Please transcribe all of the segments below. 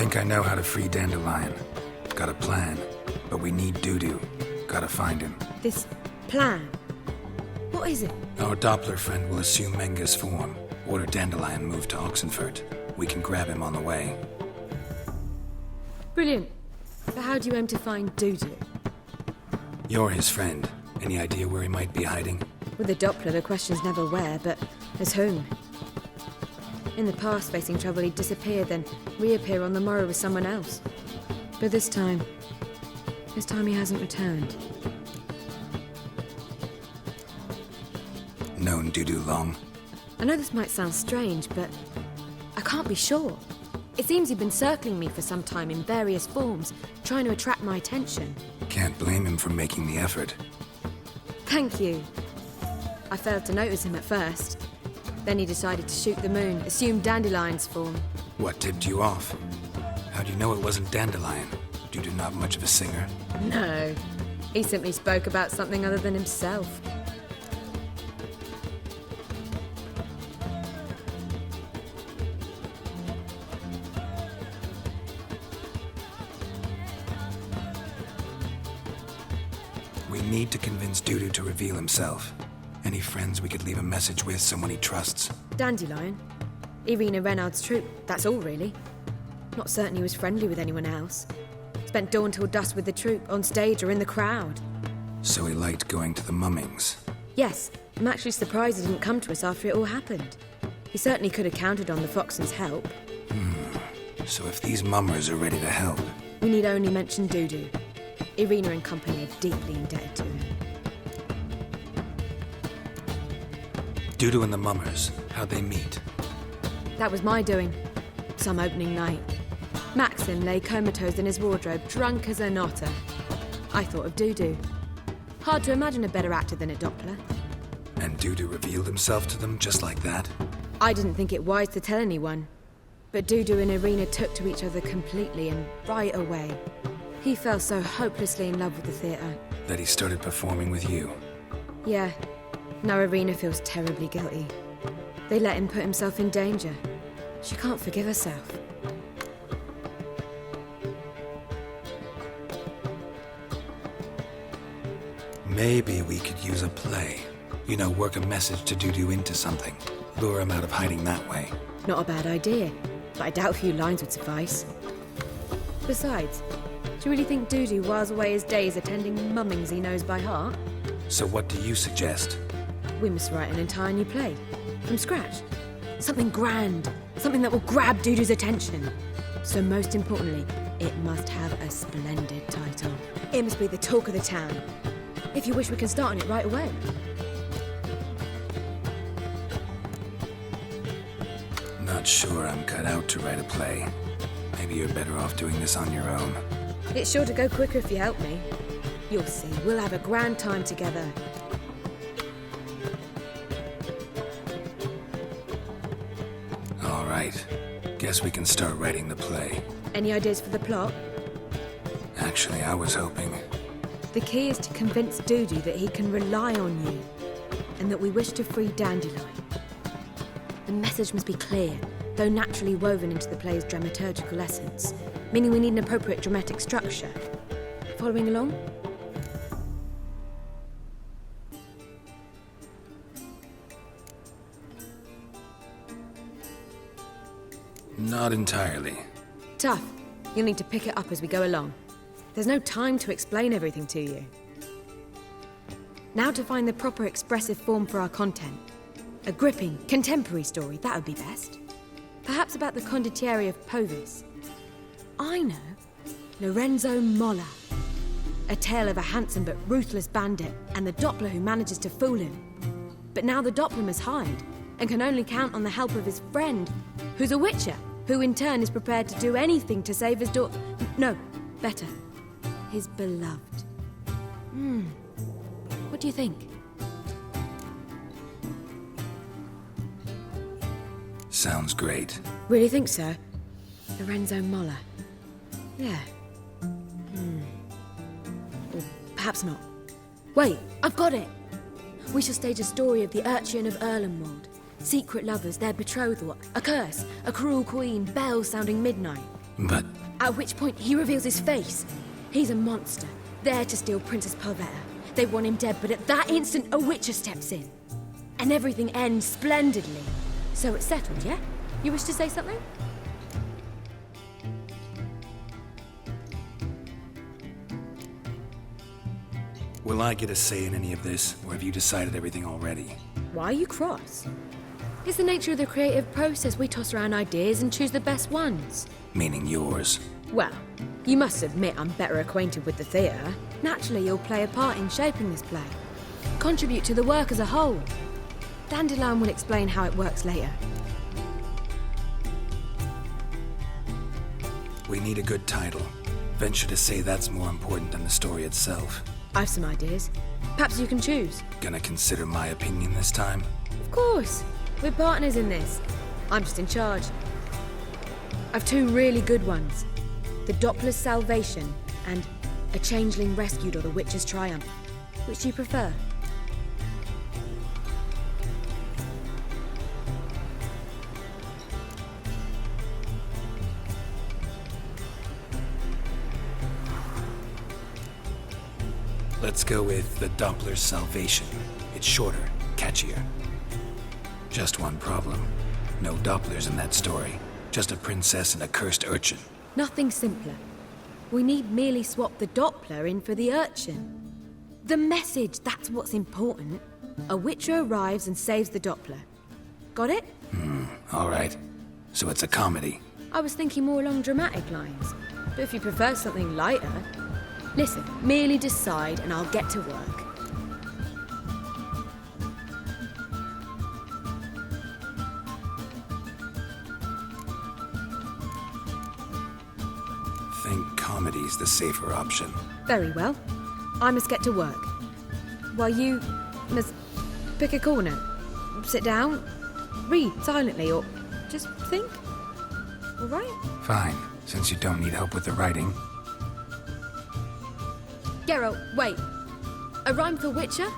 think I know how to free Dandelion. Got a plan, but we need Dudu. Gotta find him. This plan? What is it? Our Doppler friend will assume Menga's form. Order Dandelion moved to Oxenfurt. We can grab him on the way. Brilliant. But how do you aim to find Dudu? You're his friend. Any idea where he might be hiding? With the Doppler, the question's never where, but as whom. In the past, facing trouble, he'd disappear, then reappear on the morrow with someone else. But this time he hasn't returned. Known Dudu long? I know this might sound strange, but I can't be sure. It seems he'd been circling me for some time in various forms, trying to attract my attention. Can't blame him for making the effort. Thank you. I failed to notice him at first. Then he decided to shoot the moon, assume Dandelion's form. What tipped you off? How do you know it wasn't Dandelion? Dudu not much of a singer? No. He simply spoke about something other than himself. We need to convince Dudu to reveal himself. Any friends we could leave a message with, someone he trusts? Dandelion? Irina Renard's troupe, that's all really. Not certain he was friendly with anyone else. Spent dawn till dusk with the troupe, on stage or in the crowd. So he liked going to the mummings? Yes, I'm actually surprised he didn't come to us after it all happened. He certainly could have counted on the Foxen's help. So if these mummers are ready to help... We need only mention Dudu. Irina and company are deeply indebted to him. Dudu and the mummers, how'd they meet? That was my doing. Some opening night. Maxim lay comatose in his wardrobe, drunk as an otter. I thought of Dudu. Hard to imagine a better actor than a Doppler. And Dudu revealed himself to them just like that? I didn't think it wise to tell anyone. But Dudu and Irina took to each other completely and right away. He fell so hopelessly in love with the theatre. That he started performing with you? Yeah. Now Irina feels terribly guilty. They let him put himself in danger. She can't forgive herself. Maybe we could use a play. You know, work a message to Dudu into something. Lure him out of hiding that way. Not a bad idea, but I doubt a few lines would suffice. Besides, do you really think Dudu whiles away his days attending mummings he knows by heart? So what do you suggest? We must write an entire new play. From scratch. Something grand. Something that will grab Dudu's attention. So most importantly, it must have a splendid title. It must be the talk of the town. If you wish, we can start on it right away. Not sure I'm cut out to write a play. Maybe you're better off doing this on your own. It's sure to go quicker if you help me. You'll see, we'll have a grand time together. All right. Guess we can start writing the play. Any ideas for the plot? Actually, I was hoping... The key is to convince Dudu that he can rely on you, and that we wish to free Dandelion. The message must be clear, though naturally woven into the play's dramaturgical essence, meaning we need an appropriate dramatic structure. Following along? Not entirely. Tough. You'll need to pick it up as we go along. There's no time to explain everything to you. Now to find the proper expressive form for our content. A gripping, contemporary story, that would be best. Perhaps about the condottieri of Povis. I know. Lorenzo Molla. A tale of a handsome but ruthless bandit and the Doppler who manages to fool him. But now the Doppler must hide and can only count on the help of his friend, who's a witcher, who in turn is prepared to do anything to save his daughter. No, better. His beloved. What do you think? Sounds great. Really think so? Lorenzo Molla. Yeah. Or perhaps not. Wait, I've got it! We shall stage a story of the Urchin of Erlenwald. Secret lovers, their betrothal, a curse, a cruel queen, bells sounding midnight. But At which point he reveals his face. He's a monster, there to steal Princess Parvetta. They want him dead, but at that instant a Witcher steps in. And everything ends splendidly. So it's settled, yeah? You wish to say something? will I get a say in any of this, or have you decided everything already? Why are you cross? It's the nature of the creative process. We toss around ideas and choose the best ones. Meaning yours. Well, you must admit I'm better acquainted with the theatre. Naturally, you'll play a part in shaping this play. Contribute to the work as a whole. Dandelion will explain how it works later. We need a good title. Venture to say that's more important than the story itself. I've some ideas. Perhaps you can choose. Gonna consider my opinion this time? Of course. We're partners in this. I'm just in charge. I've two really good ones. The Doppler's Salvation and A Changeling Rescued or The Witcher's Triumph. Which do you prefer? Let's go with the Doppler's Salvation. It's shorter, catchier. Just one problem. No Dopplers in that story. Just a princess and a cursed urchin. Nothing simpler. We need merely swap the Doppler in for the urchin. The message, that's what's important. A Witcher arrives and saves the Doppler. Got it? All right. So it's a comedy. I was thinking more along dramatic lines. But if you prefer something lighter... Listen, merely decide and I'll get to work. Think comedy's the safer option. Very well. I must get to work. While you must pick a corner. Sit down, read silently, or just think. All right? Fine, since you don't need help with the writing. Geralt, wait. A rhyme for Witcher?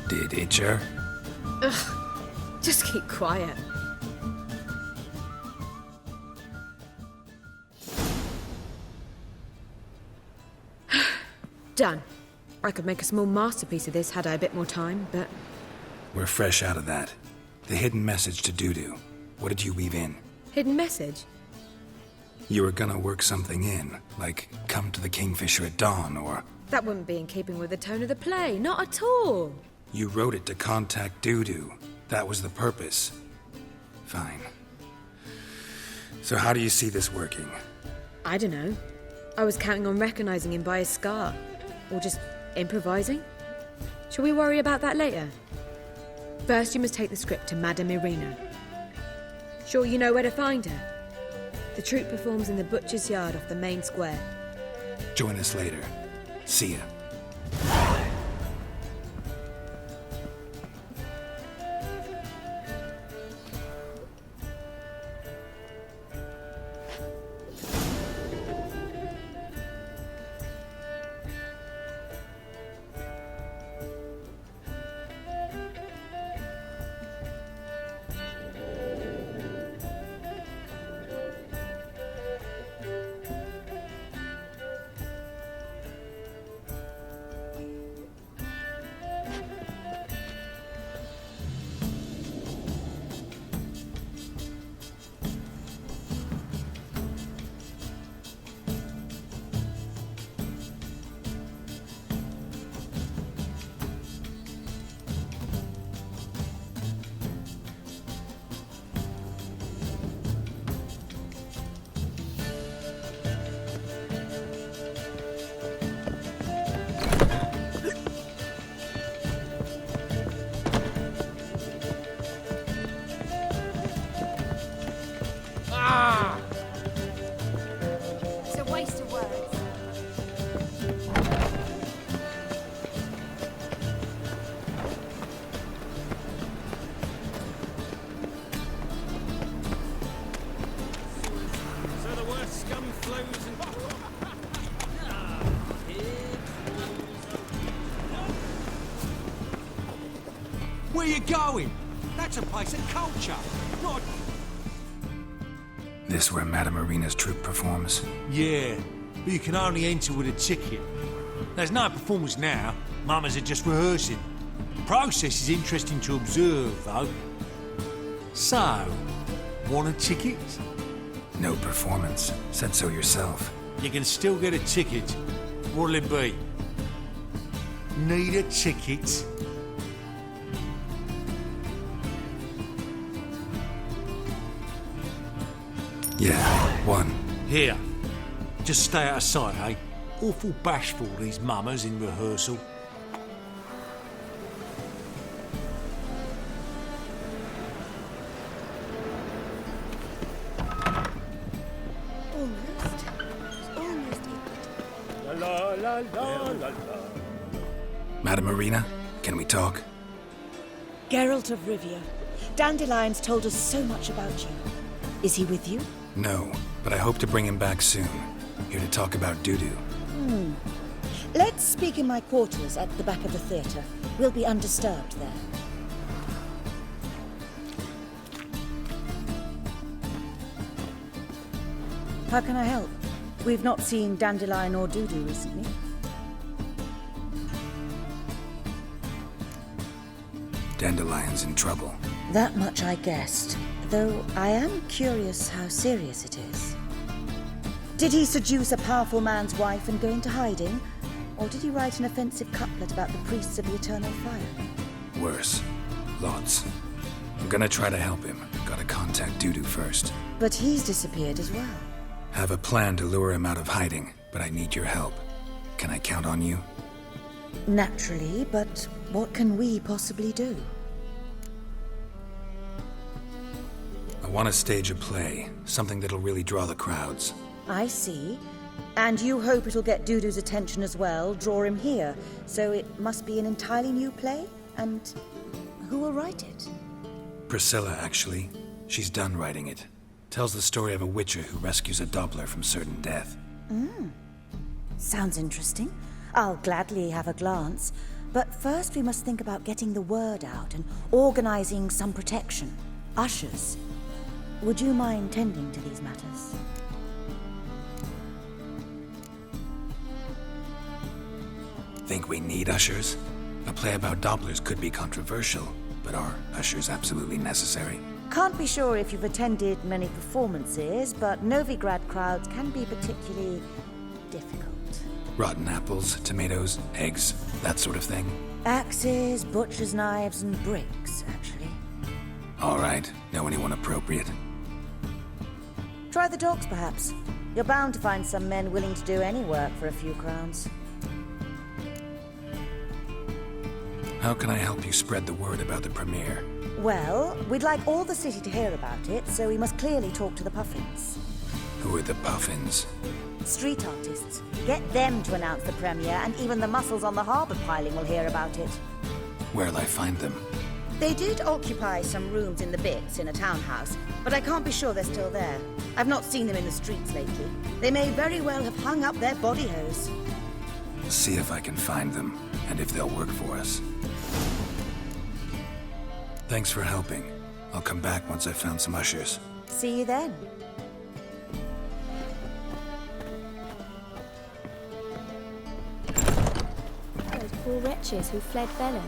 Did Itcher? Ugh, just keep quiet. Done. I could make a small masterpiece of this had I a bit more time, but... We're fresh out of that. The hidden message to Dudu. What did you weave in? Hidden message? You were gonna work something in, like come to the Kingfisher at dawn, or... That wouldn't be in keeping with the tone of the play, not at all. You wrote it to contact Dudu. That was the purpose. Fine. So how do you see this working? I don't know. I was counting on recognizing him by his scar. Or just improvising. Shall we worry about that later? First, you must take the script to Madame Irina. Sure you know where to find her? The troupe performs in the butcher's yard off the main square. Join us later. See ya. It's a waste of words. So the worst scum flows and... Where you going? That's a place of culture, not... This where Madame Marina's troupe performs? Yeah, but you can only enter with a ticket. There's no performance now. Mamas are just rehearsing. The process is interesting to observe, though. So, want a ticket? No performance. Said so yourself. You can still get a ticket. What'll it be? Need a ticket? Yeah, one. Here. Just stay out of sight, eh? Awful bashful, these mamas in rehearsal. Madame Marina, can we talk? Geralt of Rivia. Dandelion's told us so much about you. Is he with you? No, but I hope to bring him back soon. Here to talk about Dudu. Let's speak in my quarters at the back of the theatre. We'll be undisturbed there. How can I help? We've not seen Dandelion or Dudu recently. Dandelion's in trouble. That much I guessed, though I am curious how serious it is. Did he seduce a powerful man's wife and go into hiding? Or did he write an offensive couplet about the priests of the eternal fire? Worse. Lots. I'm gonna try to help him. Gotta contact Dudu first. But he's disappeared as well. Have a plan to lure him out of hiding, but I need your help. Can I count on you? Naturally, but what can we possibly do? I want to stage a play, something that'll really draw the crowds. I see. And you hope it'll get Dudu's attention as well, draw him here. So it must be an entirely new play? And who will write it? Priscilla, actually. She's done writing it. Tells the story of a witcher who rescues a Doppler from certain death. Sounds interesting. I'll gladly have a glance. But first we must think about getting the word out and organizing some protection. Ushers. Would you mind tending to these matters? Think we need ushers? A play about Dopplers could be controversial, but are ushers absolutely necessary? Can't be sure if you've attended many performances, but Novigrad crowds can be particularly difficult. Rotten apples, tomatoes, eggs, that sort of thing? Axes, butcher's knives, and bricks, actually. All right. Know anyone appropriate? Try the dogs, perhaps. You're bound to find some men willing to do any work for a few crowns. How can I help you spread the word about the premiere? Well, we'd like all the city to hear about it, so we must clearly talk to the Puffins. Who are the Puffins? Street artists. Get them to announce the premiere, and even the muscles on the harbour piling will hear about it. Where'll I find them? They did occupy some rooms in the Bits in a townhouse, but I can't be sure they're still there. I've not seen them in the streets lately. They may very well have hung up their body hose. See if I can find them, and if they'll work for us. Thanks for helping. I'll come back once I've found some ushers. See you then. Those poor wretches who fled Velen.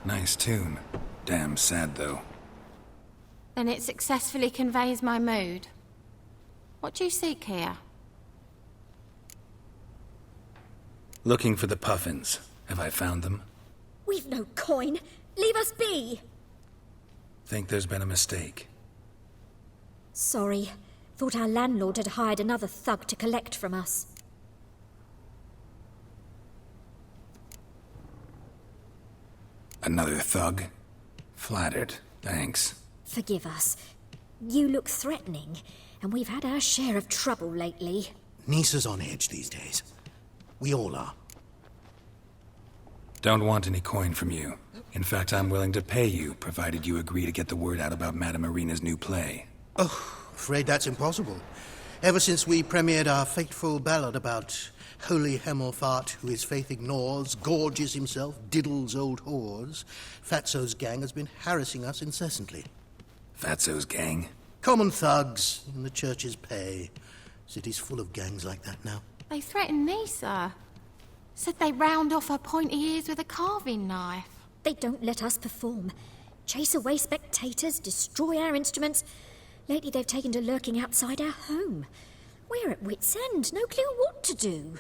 Nice tune. Damn sad, though. Then it successfully conveys my mood. What do you seek here? Looking for the puffins. Have I found them? We've no coin. Leave us be. Think there's been a mistake. Sorry. Thought our landlord had hired another thug to collect from us. Another thug? Flattered. Thanks. Forgive us. You look threatening, and we've had our share of trouble lately. Nisa's on edge these days. We all are. Don't want any coin from you. In fact, I'm willing to pay you, provided you agree to get the word out about Madame Irina's new play. Oh, afraid that's impossible. Ever since we premiered our fateful ballad about holy Hemelfart, who his faith ignores, gorges himself, diddles old whores, Fatso's gang has been harassing us incessantly. Fatso's gang? Common thugs in the church's pay. City's full of gangs like that now. They threatened Nisa. Said they round off her pointy ears with a carving knife. They don't let us perform. Chase away spectators, destroy our instruments. Lately they've taken to lurking outside our home. We're at wit's end, no clue what to do.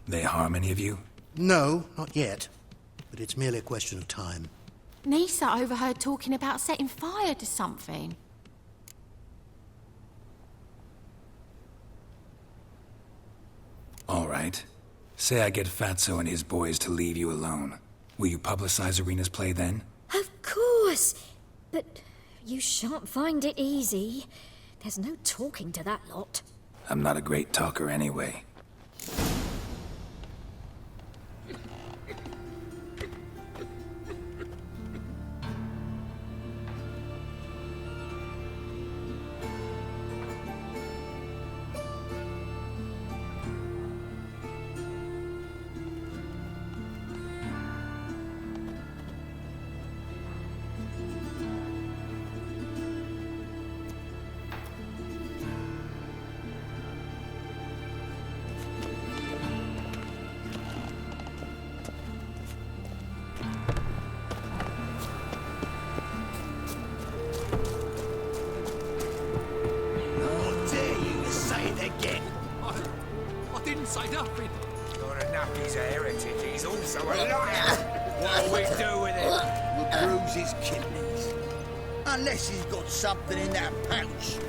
They harm any of you? No, not yet. But it's merely a question of time. Nisa overheard talking about setting fire to something. All right. Say I get Fatso and his boys to leave you alone. Will you publicize Irina's play then? Of course! But you shan't find it easy. There's no talking to that lot. I'm not a great talker anyway. Say nothing. Not enough he's a heretic, he's also a liar. What'll we do with him? We'll bruise his kidneys. Unless he's got something in that pouch.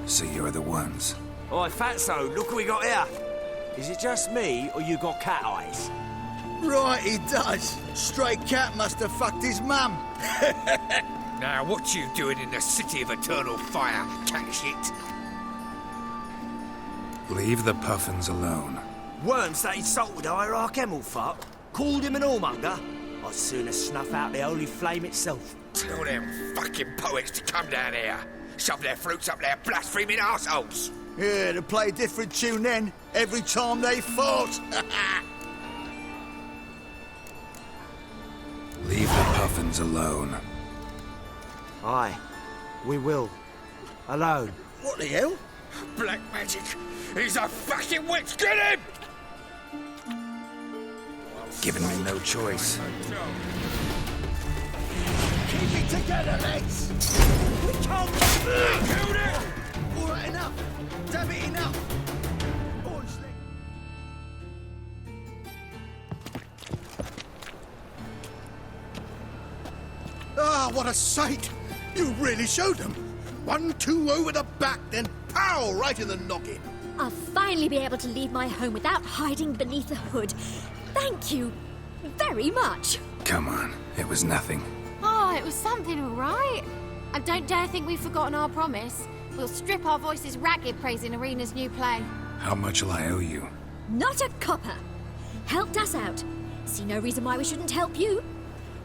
So you're the ones. Oi, Fatso, look what we got here. Is it just me, or you got cat eyes? Right, he does. Stray cat must have fucked his mum. Now, what you doing in the city of eternal fire, cat shit? Leave the puffins alone. Worms that insulted Hierarch Hemelfart, called him an whoremonger. I'd sooner snuff out the holy flame itself. Tell them fucking poets to come down here. Shove their fruits up their blaspheming arseholes. Yeah, to play a different tune then, every time they fought. Leave the puffins alone. Aye, we will. Alone. What the hell? Black magic! He's a fucking witch! Get him! Giving me no choice. Keep it together, lads! We can't kill him! All right, enough! Damn it, enough! Boys, Ah, what a sight! You really showed them. 1-2 over the back, then pow! Right in the noggin. I'll finally be able to leave my home without hiding beneath a hood. Thank you very much. Come on, it was nothing. Oh, it was something, all right. And don't dare think we've forgotten our promise. We'll strip our voices ragged praising Irina's new play. How much will I owe you? Not a copper. Helped us out. See no reason why we shouldn't help you.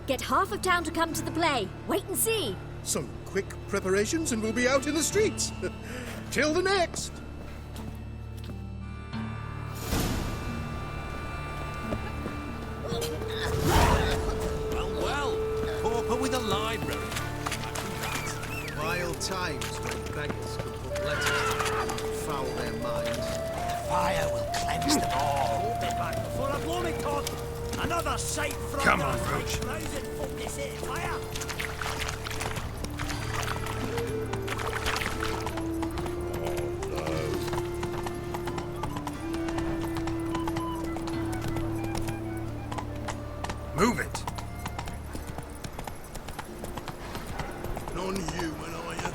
Get half of town to come to the play. Wait and see. Some quick preparations and we'll be out in the streets. Till the next. times when beggars could put letters to and foul their minds. Fire will cleanse them all. Be back before I blow me cod. Another sight from Come on, Roach. Rousing folk to set fire. Move it. Non-human, are you?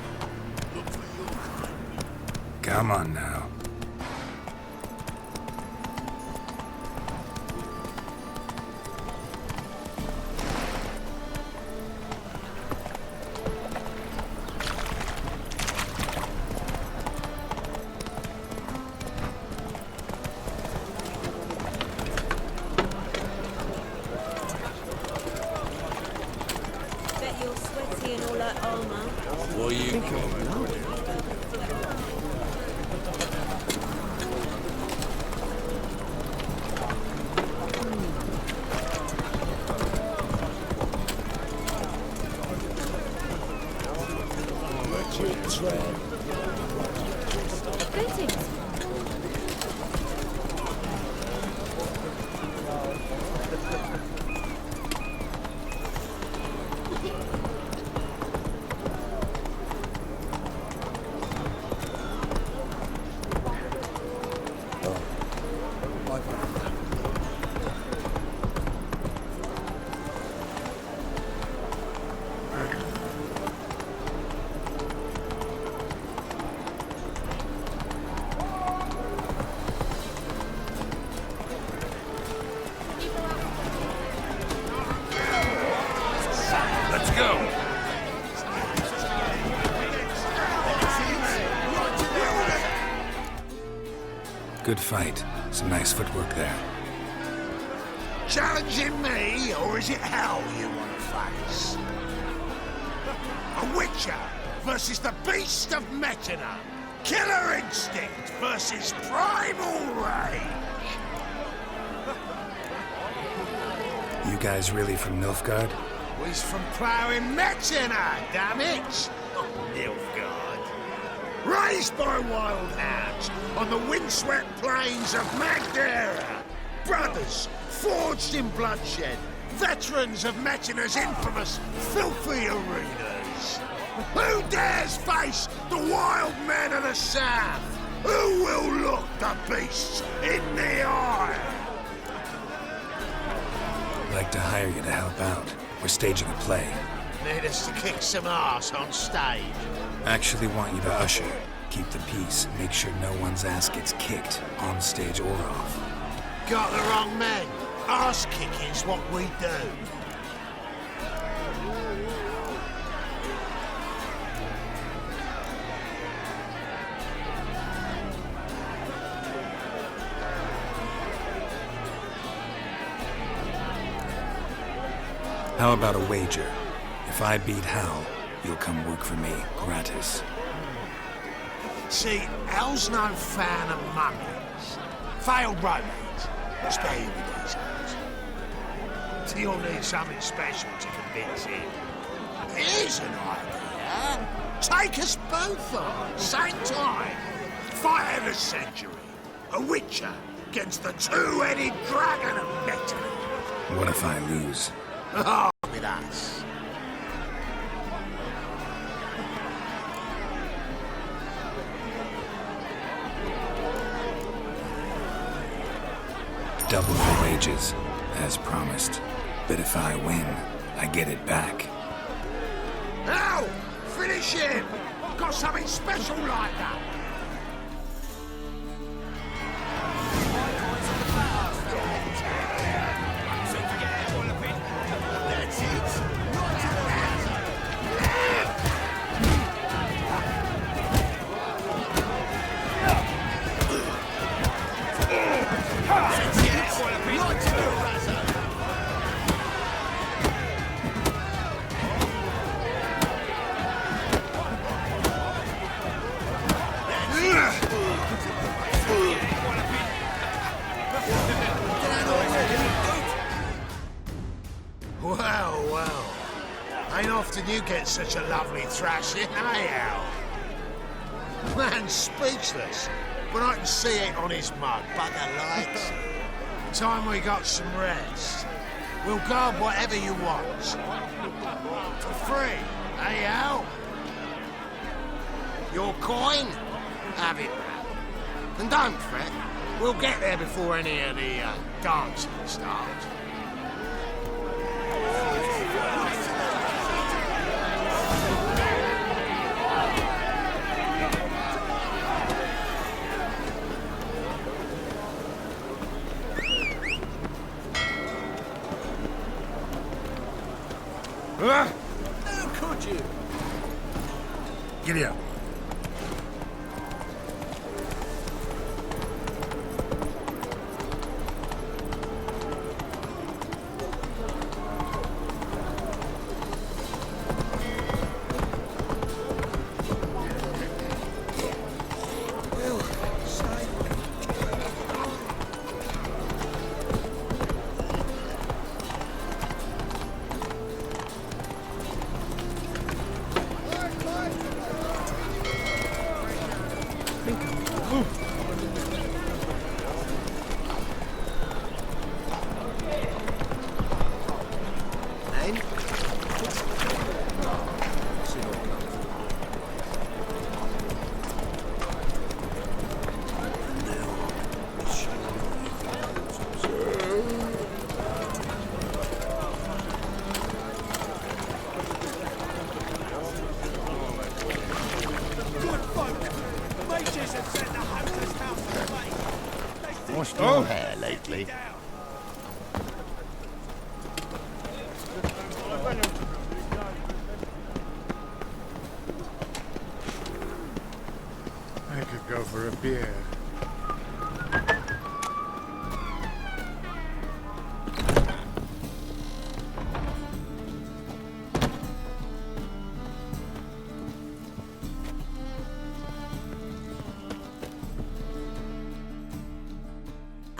Look for your kind. Come on now. Bet you're sweaty in all that armour. What are you Greetings. Let's go. Good fight. Some nice footwork there. Challenging me, or is it hell you want to face? A Witcher versus the Beast of Metina. Killer instinct versus primal rage. You guys really from Nilfgaard? He's from ploughing Metina, damn it! Nilfgaard. Raised by wild hounds on the windswept plains of Magdera. Brothers, forged in bloodshed. Veterans of Metina's infamous filthy arenas. Who dares face the wild men of the south? Who will look the beasts in the eye? I'd like to hire you to help out. We're staging a play. Need us to kick some ass on stage. Actually want you to usher, keep the peace, make sure no one's ass gets kicked, on stage or off. Got the wrong men. Ass kicking's what we do. How about a wager? If I beat Hal, you'll come work for me, gratis. See, Hal's no fan of mummies. Failed romance. Spare you with these days. So you'll need something special to convince him. Here's an idea. Take us both on, same time. Fight of the century. A Witcher against the two-headed dragon of Metina. What if I lose? Oh, with us. Double the wages, as promised. But if I win, I get it back. Now, finish him! Got something special like that! That's it! Ain't often you get such a lovely thrashing, eh, Al? Man's speechless, but I can see it on his mug. Bugger likes it. Time we got some rest. We'll guard whatever you want. For free, eh, Al? Your coin? Have it back. And don't fret, we'll get there before any of the dancing starts. How could you? Giddy up. Washed your hair lately? I could go for a beer.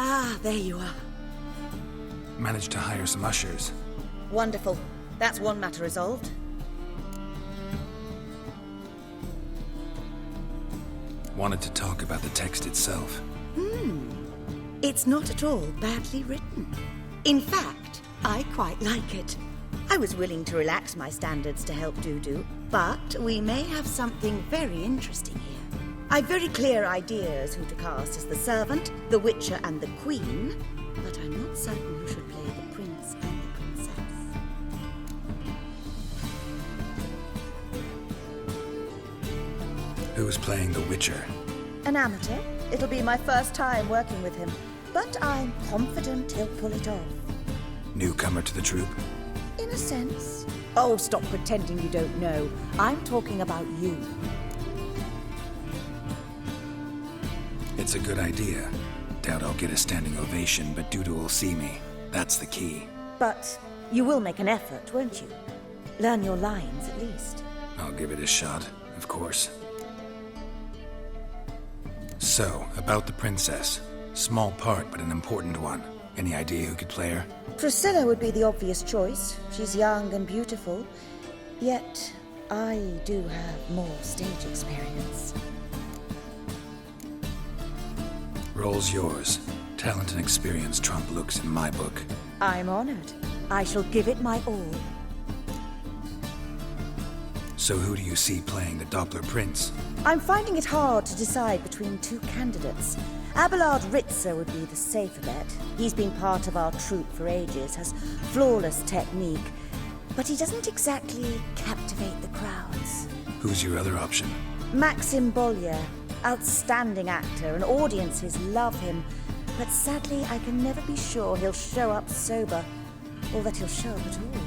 Ah, there you are. Managed to hire some ushers. Wonderful. That's one matter resolved. Wanted to talk about the text itself. It's not at all badly written. In fact, I quite like it. I was willing to relax my standards to help Dudu, but we may have something very interesting here. I've very clear ideas who to cast as the servant, the witcher, and the queen, but I'm not certain who should play the prince and the princess. Who's playing the Witcher? An amateur. It'll be my first time working with him, but I'm confident he'll pull it off. Newcomer to the troupe? In a sense. Oh, stop pretending you don't know. I'm talking about you. It's a good idea. Doubt I'll get a standing ovation, but Dudu will see me. That's the key. But you will make an effort, won't you? Learn your lines, at least. I'll give it a shot, of course. So, about the princess. Small part, but an important one. Any idea who could play her? Priscilla would be the obvious choice. She's young and beautiful. Yet, I do have more stage experience. Role's yours. Talent and experience trump looks in my book. I'm honored. I shall give it my all. So who do you see playing the Doppler Prince? I'm finding it hard to decide between two candidates. Abelard Ritzer would be the safer bet. He's been part of our troupe for ages, has flawless technique, but he doesn't exactly captivate the crowds. Who's your other option? Maxim Bollier, outstanding actor, and audiences love him, but sadly I can never be sure he'll show up sober, or that he'll show up at all.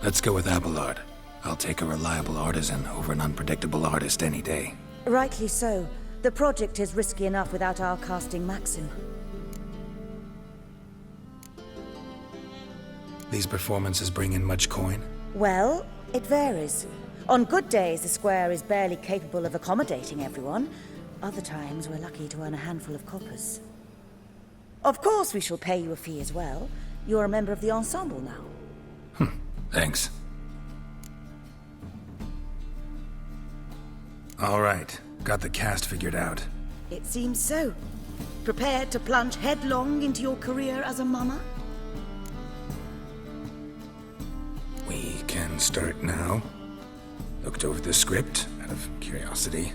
Let's go with Abelard. I'll take a reliable artisan over an unpredictable artist any day. Rightly so. The project is risky enough without our casting Maxim. These performances bring in much coin? Well, it varies. On good days, the square is barely capable of accommodating everyone. Other times, we're lucky to earn a handful of coppers. Of course, we shall pay you a fee as well. You're a member of the ensemble now. Thanks. All right, got the cast figured out. It seems so. Prepared to plunge headlong into your career as a mama? We can start now. Looked over the script out of curiosity.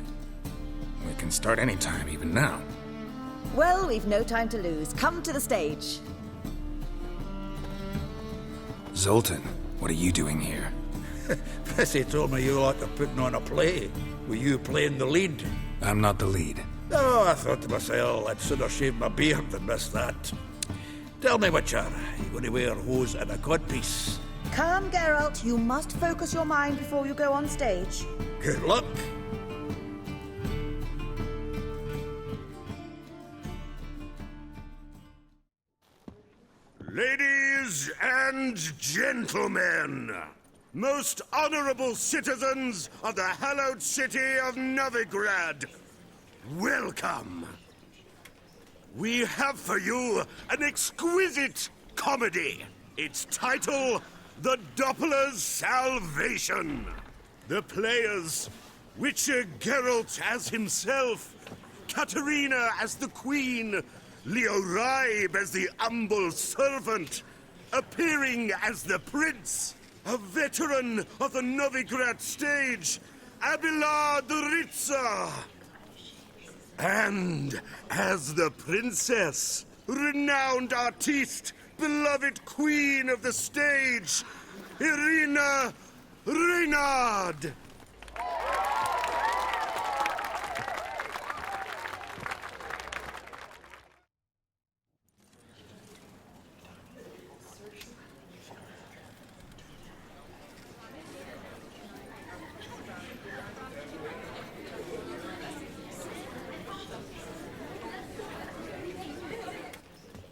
We can start anytime, even now. Well, we've no time to lose. Come to the stage. Zoltan, what are you doing here? Bessie told me you like to putting on a play. Were you playing the lead? I'm not the lead. Oh, I thought to myself, I'd sooner shave my beard than miss that. Tell me, Witcher, you going to wear hose and a codpiece? Calm, Geralt. You must focus your mind before you go on stage. Good luck. Ladies and gentlemen, most honorable citizens of the hallowed city of Novigrad, welcome. We have for you an exquisite comedy. Its title, The Doppler's Salvation. The players, Witcher Geralt as himself, Katerina as the Queen, Leo Raib as the humble servant, appearing as the Prince, a veteran of the Novigrad stage, Abelard Ritza. And as the Princess, renowned artiste, beloved Queen of the stage, Irina Reynard.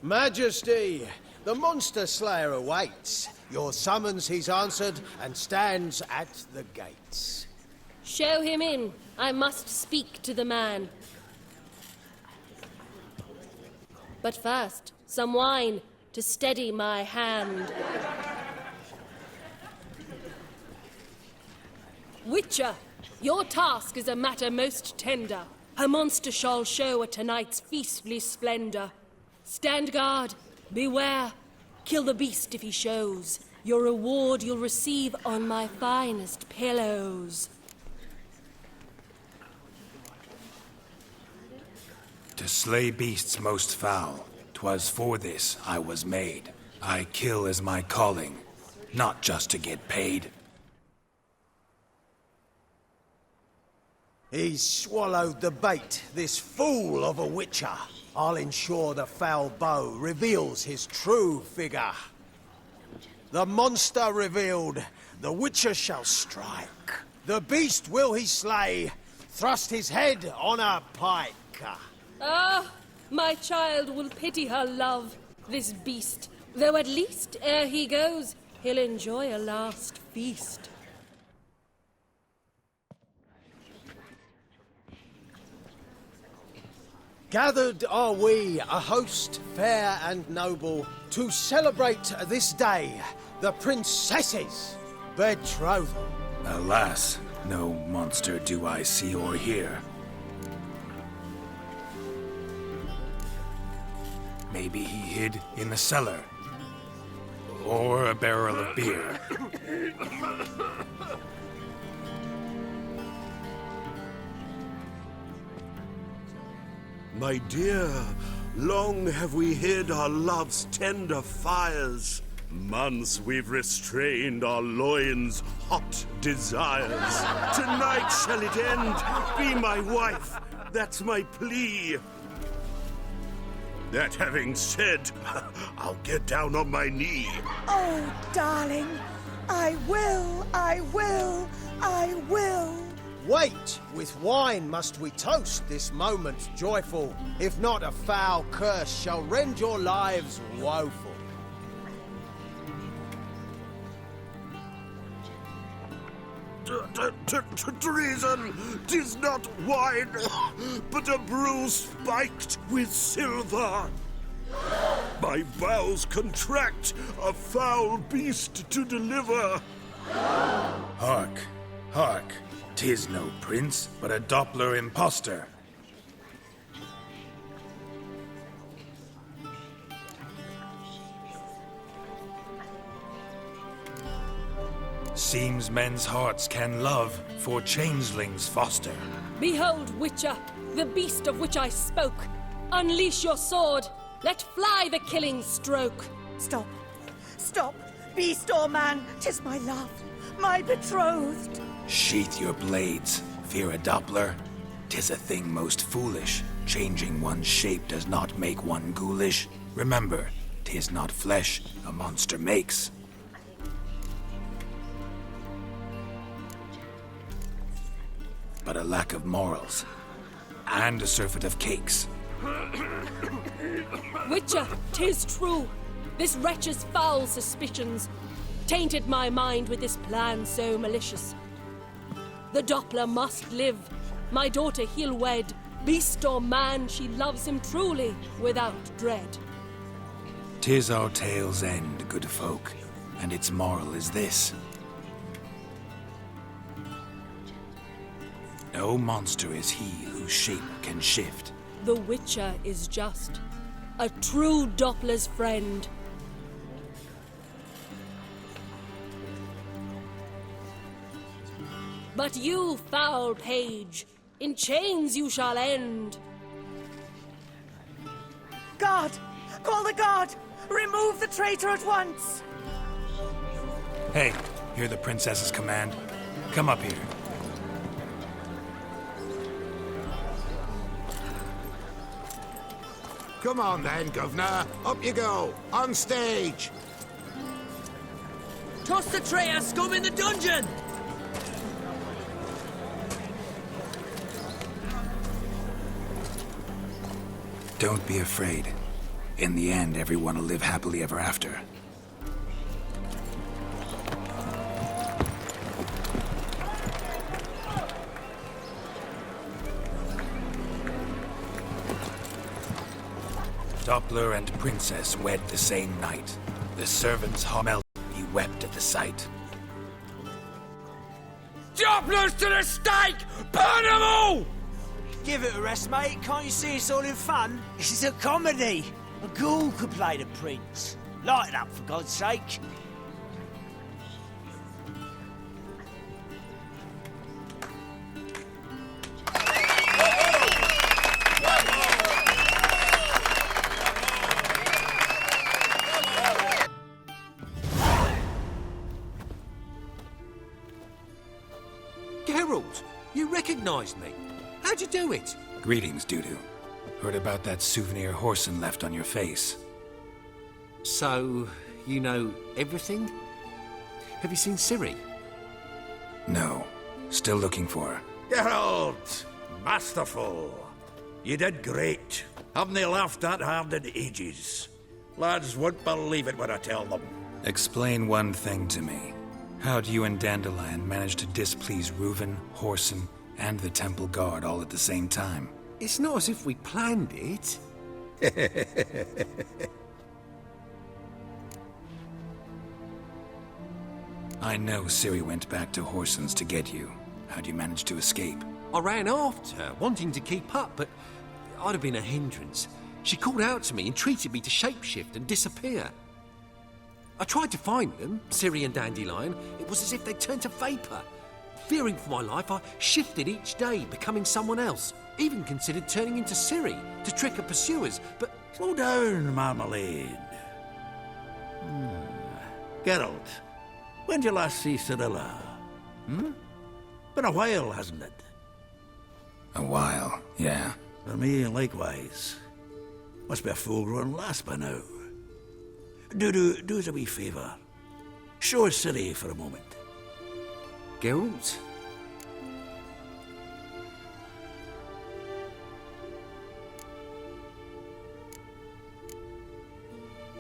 Majesty, the monster slayer awaits. Your summons he's answered and stands at the gates. Show him in. I must speak to the man. But first, some wine to steady my hand. Witcher, your task is a matter most tender. A monster shall show at tonight's feastly splendor. Stand guard, beware, kill the beast if he shows. Your reward you'll receive on my finest pillows. To slay beasts most foul, 'twas for this I was made. I kill as my calling, not just to get paid. He's swallowed the bait, this fool of a witcher. I'll ensure the foul bow reveals his true figure. The monster revealed, the witcher shall strike. The beast will he slay, thrust his head on a pike. Ah, my child will pity her love, this beast. Though at least, ere he goes, he'll enjoy a last feast. Gathered are we, a host fair and noble, to celebrate this day, the princess's betrothal. Alas, no monster do I see or hear. Maybe he hid in the cellar. Or a barrel of beer. My dear, long have we hid our love's tender fires. Months we've restrained our loins' hot desires. Tonight shall it end. Be my wife. That's my plea. That having said, I'll get down on my knee. Oh, darling, I will, I will, I will. Wait, with wine must we toast this moment joyful. If not, a foul curse shall rend your lives woeful. treason! 'Tis not wine, but a brew spiked with silver. My vows contract a foul beast to deliver. Hark, hark. 'Tis no prince, but a Doppler impostor. Seems men's hearts can love, for changelings foster. Behold, Witcher, the beast of which I spoke. Unleash your sword. Let fly the killing stroke. Stop. Stop. Beast or man, 'tis my love, my betrothed. Sheath your blades, fear a Doppler. 'Tis a thing most foolish. Changing one's shape does not make one ghoulish. Remember, 'tis not flesh a monster makes. But a lack of morals, and a surfeit of cakes. Witcher, 'tis true. This wretch's foul suspicions tainted my mind with this plan so malicious. The Doppler must live. My daughter he'll wed. Beast or man, she loves him truly, without dread. 'Tis our tale's end, good folk, and its moral is this. No monster is he whose shape can shift. The Witcher is just a true Doppler's friend. But you, foul page, in chains you shall end. Guard! Call the guard! Remove the traitor at once! Hey, hear the princess's command? Come up here. Come on then, Governor. Up you go. On stage. Toss the traitor scum in the dungeon! Don't be afraid. In the end, everyone will live happily ever after. Doppler and princess wed the same night. The servant's heart melted. He wept at the sight. Dopplers to the stake! Burn them all! Give it a rest, mate. Can't you see it's all in fun? This is a comedy. A ghoul could play the prince. Light it up, for God's sake. Geralt, you recognized me. How'd you do it? Greetings, Dudu. Heard about that souvenir Horson left on your face. So, you know everything? Have you seen Ciri? No. Still looking for her. Geralt! Masterful. You did great. Haven't they laughed that hard in ages? Lads won't believe it when I tell them. Explain one thing to me. How'd you and Dandelion manage to displease Reuven, Horson, and the Temple Guard all at the same time? It's not as if we planned it. I know Ciri went back to Horson's to get you. How'd you manage to escape? I ran after her, wanting to keep up, but I'd have been a hindrance. She called out to me, entreated me to shapeshift and disappear. I tried to find them, Ciri and Dandelion. It was as if they'd turned to vapour. Fearing for my life, I shifted each day, becoming someone else. Even considered turning into Ciri to trick her pursuers, but... Slow down, Marmalade. Geralt, when did you last see Cyrilla? Been a while, hasn't it? A while, yeah. For me, likewise. Must be a full-grown lass by now. Do us a wee favour. Show us Ciri for a moment. Geralt?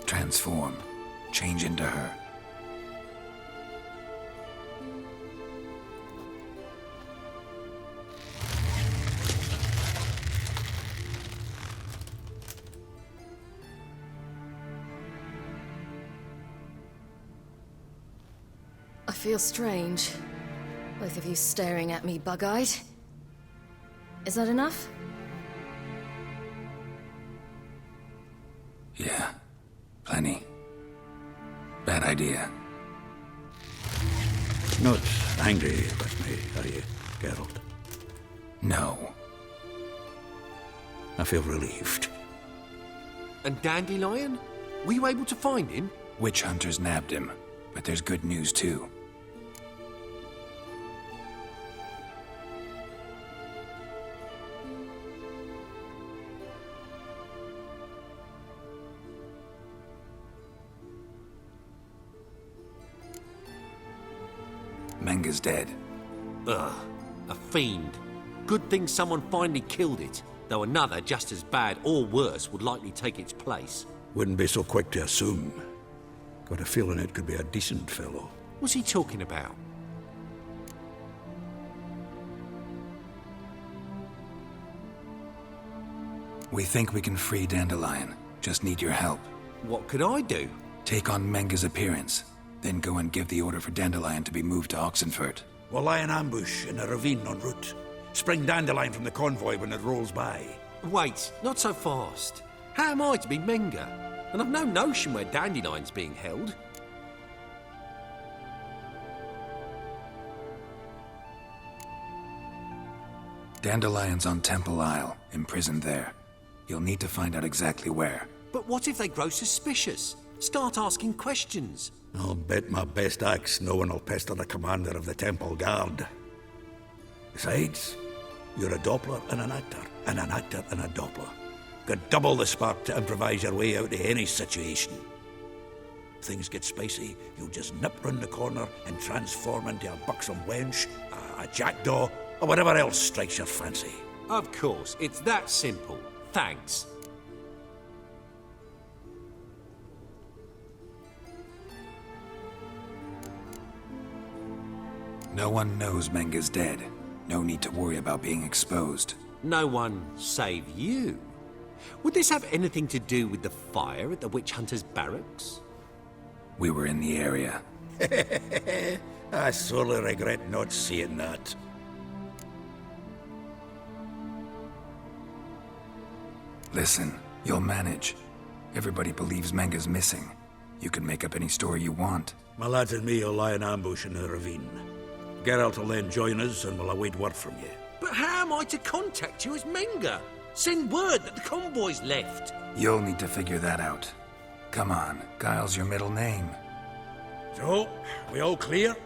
Transform. Change into her. feel strange. Both of you staring at me bug-eyed. Is that enough? Yeah, plenty. Bad idea. Not angry with me, are you, Geralt? No. I feel relieved. And Dandelion? Were you able to find him? Witch hunters nabbed him, but there's good news too. Menga's dead. Ugh, a fiend. Good thing someone finally killed it, though another just as bad or worse would likely take its place. Wouldn't be so quick to assume. Got a feeling it could be a decent fellow. What's he talking about? We think we can free Dandelion. Just need your help. What could I do? Take on Menga's appearance, then go and give the order for Dandelion to be moved to Oxenfurt. We'll lie in ambush in a ravine en route. Spring Dandelion from the convoy when it rolls by. Wait, not so fast. How am I to be Menga? And I've no notion where Dandelion's being held. Dandelion's on Temple Isle, imprisoned there. You'll need to find out exactly where. But what if they grow suspicious? Start asking questions. I'll bet my best axe no one will pester the commander of the Temple Guard. Besides, you're a Doppler and an actor and a Doppler. Got double the spark to improvise your way out of any situation. If things get spicy, you'll just nip round the corner and transform into a buxom wench, a jackdaw, or whatever else strikes your fancy. Of course, it's that simple. Thanks. No one knows Menga's dead. No need to worry about being exposed. No one save you. Would this have anything to do with the fire at the witch hunters' barracks? We were in the area. I sorely regret not seeing that. Listen, you'll manage. Everybody believes Menga's missing. You can make up any story you want. My lads and me will lie in ambush in the ravine. Geralt will then join us and we'll await word from you. But how am I to contact you as Menga? Send word that the convoy's left. You'll need to figure that out. Come on, Guile's your middle name. So, we all clear?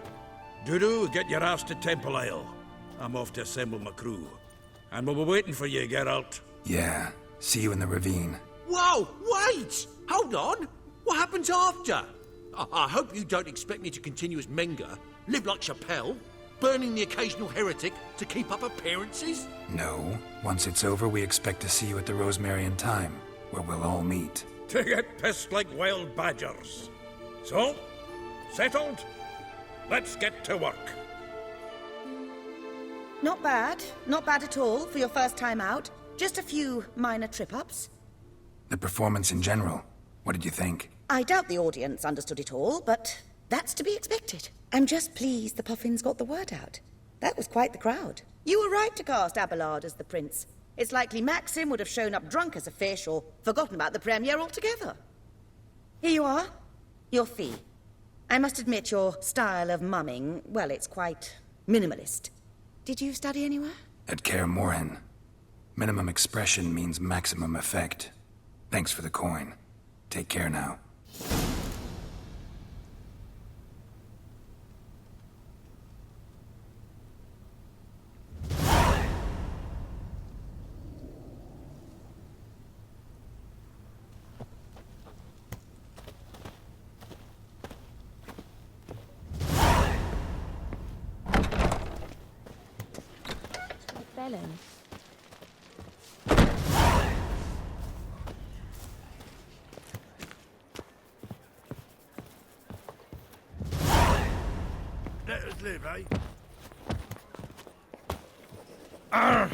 Dudu, get your ass to Temple Isle. I'm off to assemble my crew. And we'll be waiting for you, Geralt. Yeah, see you in the ravine. Whoa, wait! Hold on! What happens after? I hope you don't expect me to continue as Menga, live like Chappelle, burning the occasional heretic to keep up appearances? No. Once it's over, we expect to see you at the Rosemary in Time, where we'll all meet. To get pissed like wild badgers. So, settled? Let's get to work. Not bad. Not bad at all for your first time out. Just a few minor trip-ups. The performance in general, what did you think? I doubt the audience understood it all, but that's to be expected. I'm just pleased the Puffins got the word out. That was quite the crowd. You were right to cast Abelard as the prince. It's likely Maxim would have shown up drunk as a fish or forgotten about the premiere altogether. Here you are. Your fee. I must admit your style of mumming, well, it's quite minimalist. Did you study anywhere? At Kaer Morhen. Minimum expression means maximum effect. Thanks for the coin. Take care now. Bellum. Let us live, eh? Arr!